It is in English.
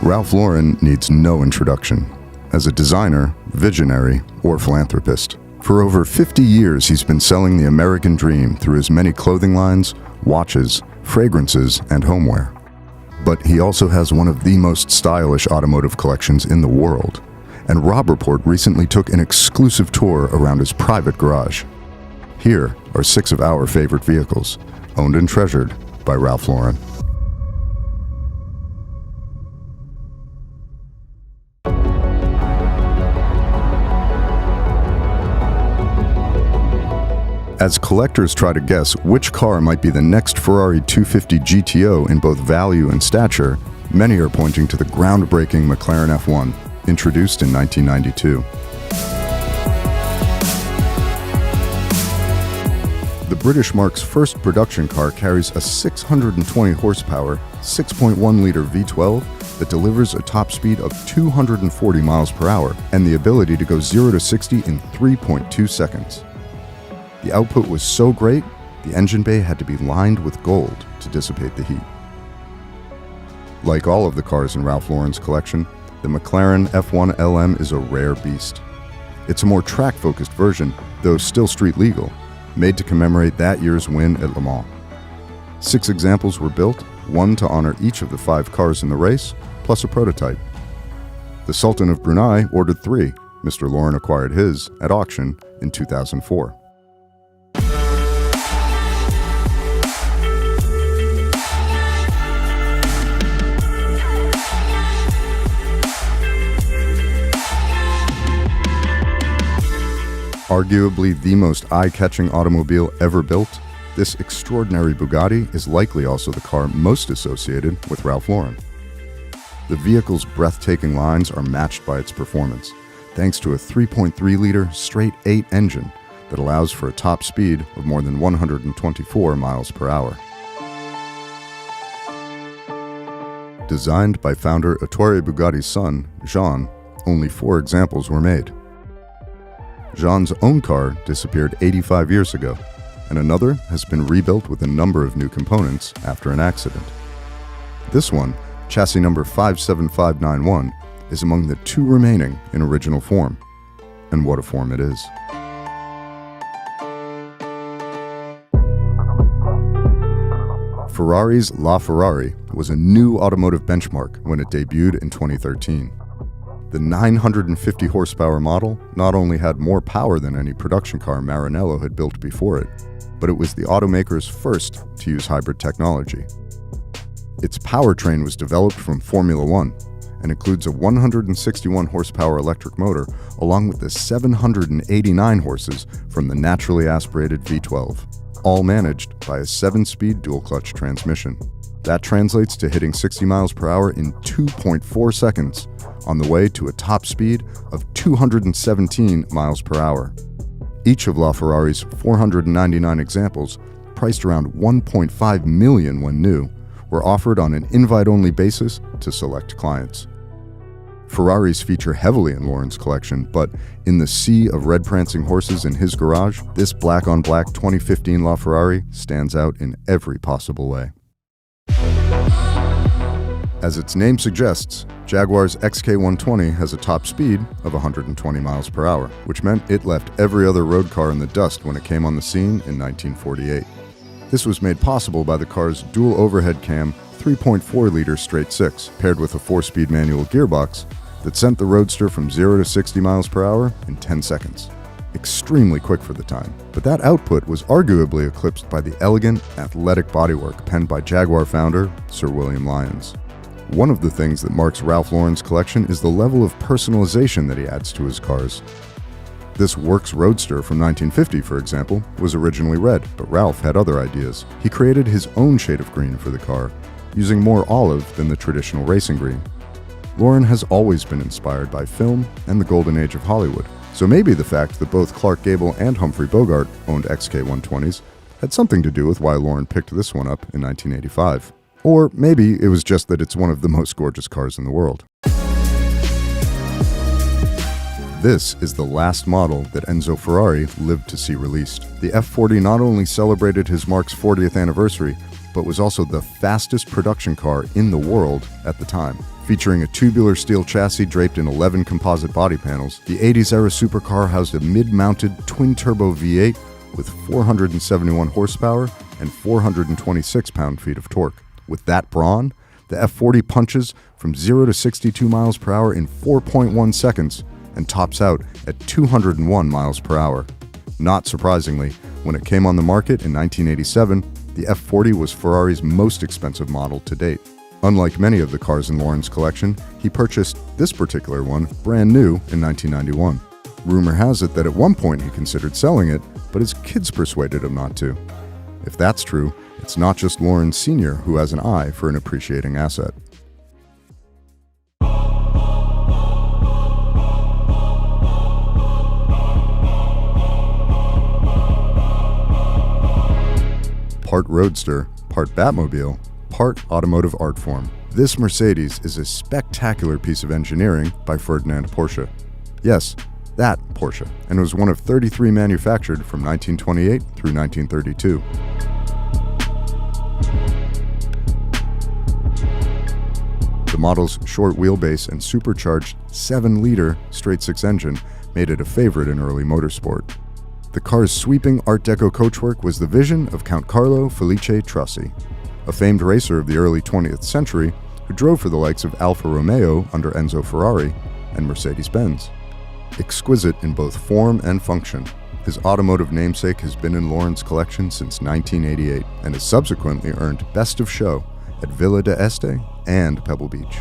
Ralph Lauren needs no introduction. As a designer, visionary, or philanthropist, for over 50 years he's been selling the American dream through his many clothing lines, watches, fragrances, and homeware. But he also has one of the most stylish automotive collections in the world, and Robb Report recently took an exclusive tour around his private garage. Here are 6 of our favorite vehicles, owned and treasured by Ralph Lauren. As collectors try to guess which car might be the next Ferrari 250 GTO in both value and stature, many are pointing to the groundbreaking McLaren F1, introduced in 1992. The British marque's first production car carries a 620 horsepower, 6.1-liter V12 that delivers a top speed of 240 miles per hour and the ability to go 0 to 60 in 3.2 seconds. The output was so great, the engine bay had to be lined with gold to dissipate the heat. Like all of the cars in Ralph Lauren's collection, the McLaren F1 LM is a rare beast. It's a more track-focused version, though still street legal, made to commemorate that year's win at Le Mans. 6 examples were built, one to honor each of the 5 cars in the race, plus a prototype. The Sultan of Brunei ordered 3. Mr. Lauren acquired his at auction in 2004. Arguably the most eye-catching automobile ever built, this extraordinary Bugatti is likely also the car most associated with Ralph Lauren. The vehicle's breathtaking lines are matched by its performance, thanks to a 3.3-liter straight-8 engine that allows for a top speed of more than 124 miles per hour. Designed by founder Ettore Bugatti's son, Jean, only 4 examples were made. Jean's own car disappeared 85 years ago, and another has been rebuilt with a number of new components after an accident. This one, chassis number 57591, is among the 2 remaining in original form. And what a form it is. Ferrari's LaFerrari was a new automotive benchmark when it debuted in 2013. The 950 horsepower model not only had more power than any production car Maranello had built before it, but it was the automaker's first to use hybrid technology. Its powertrain was developed from Formula One and includes a 161 horsepower electric motor along with the 789 horses from the naturally aspirated V12, all managed by a 7-speed dual-clutch transmission. That translates to hitting 60 miles per hour in 2.4 seconds, on the way to a top speed of 217 miles per hour. Each of LaFerrari's 499 examples, priced around $1.5 million when new, were offered on an invite-only basis to select clients. Ferraris feature heavily in Lauren's collection, but in the sea of red prancing horses in his garage, this black-on-black 2015 LaFerrari stands out in every possible way. As its name suggests, Jaguar's XK120 has a top speed of 120 miles per hour, which meant it left every other road car in the dust when it came on the scene in 1948. This was made possible by the car's dual overhead cam 3.4-liter straight-6, paired with a 4-speed manual gearbox that sent the Roadster from 0 to 60 miles per hour in 10 seconds. Extremely quick for the time, but that output was arguably eclipsed by the elegant, athletic bodywork penned by Jaguar founder Sir William Lyons. One of the things that marks Ralph Lauren's collection is the level of personalization that he adds to his cars. This Works Roadster from 1950, for example, was originally red, but Ralph had other ideas. He created his own shade of green for the car, using more olive than the traditional racing green. Lauren has always been inspired by film and the golden age of Hollywood, so maybe the fact that both Clark Gable and Humphrey Bogart owned XK120s had something to do with why Lauren picked this one up in 1985. Or maybe it was just that it's one of the most gorgeous cars in the world. This is the last model that Enzo Ferrari lived to see released. The F40 not only celebrated his marque's 40th anniversary, but was also the fastest production car in the world at the time, Featuring a tubular steel chassis draped in 11 composite body panels, the 80s-era supercar housed a mid-mounted twin-turbo V8 with 471 horsepower and 426 pound-feet of torque. With that brawn, the F40 punches from 0 to 62 miles per hour in 4.1 seconds and tops out at 201 miles per hour. Not surprisingly, when it came on the market in 1987, the F40 was Ferrari's most expensive model to date. Unlike many of the cars in Lauren's collection, he purchased this particular one brand new in 1991. Rumor has it that at one point he considered selling it, but his kids persuaded him not to. If that's true, it's not just Lauren Sr. who has an eye for an appreciating asset. Part roadster, part Batmobile, part automotive art form. This Mercedes is a spectacular piece of engineering by Ferdinand Porsche. Yes, that Porsche, and was one of 33 manufactured from 1928 through 1932. The model's short wheelbase and supercharged 7-liter straight-six engine made it a favorite in early motorsport. The car's sweeping Art Deco coachwork was the vision of Count Carlo Felice Trussi, a famed racer of the early 20th century who drove for the likes of Alfa Romeo under Enzo Ferrari and Mercedes-Benz. Exquisite in both form and function, his automotive namesake has been in Lauren's collection since 1988 and has subsequently earned Best of Show at Villa d'Este and Pebble Beach.